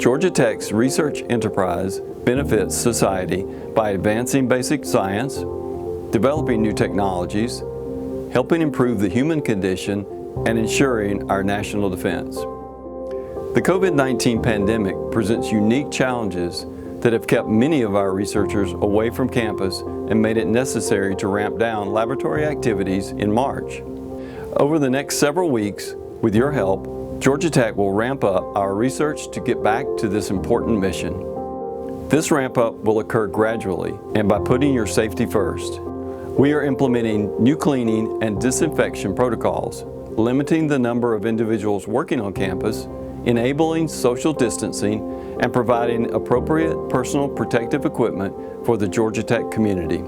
Georgia Tech's research enterprise benefits society by advancing basic science, developing new technologies, helping improve the human condition, and ensuring our national defense. The COVID-19 pandemic presents unique challenges that have kept many of our researchers away from campus and made it necessary to ramp down laboratory activities in March. Over the next several weeks, with your help, Georgia Tech will ramp up our research to get back to this important mission. This ramp up will occur gradually and by putting your safety first. We are implementing new cleaning and disinfection protocols, limiting the number of individuals working on campus, enabling social distancing, and providing appropriate personal protective equipment for the Georgia Tech community.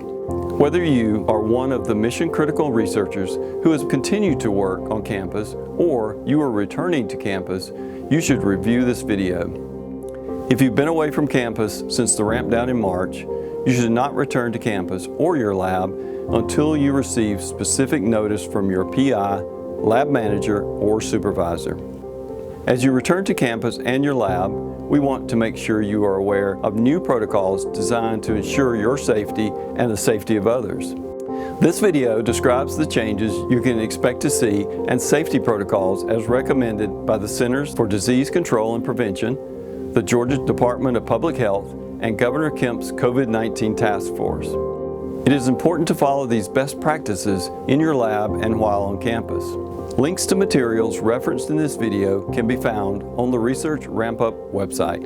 Whether you are one of the mission-critical researchers who has continued to work on campus or you are returning to campus, you should review this video. If you've been away from campus since the ramp down in March, you should not return to campus or your lab until you receive specific notice from your PI, lab manager, or supervisor. As you return to campus and your lab, we want to make sure you are aware of new protocols designed to ensure your safety and the safety of others. This video describes the changes you can expect to see and safety protocols as recommended by the Centers for Disease Control and Prevention, the Georgia Department of Public Health, and Governor Kemp's COVID-19 Task Force. It is important to follow these best practices in your lab and while on campus. Links to materials referenced in this video can be found on the Research Ramp Up website.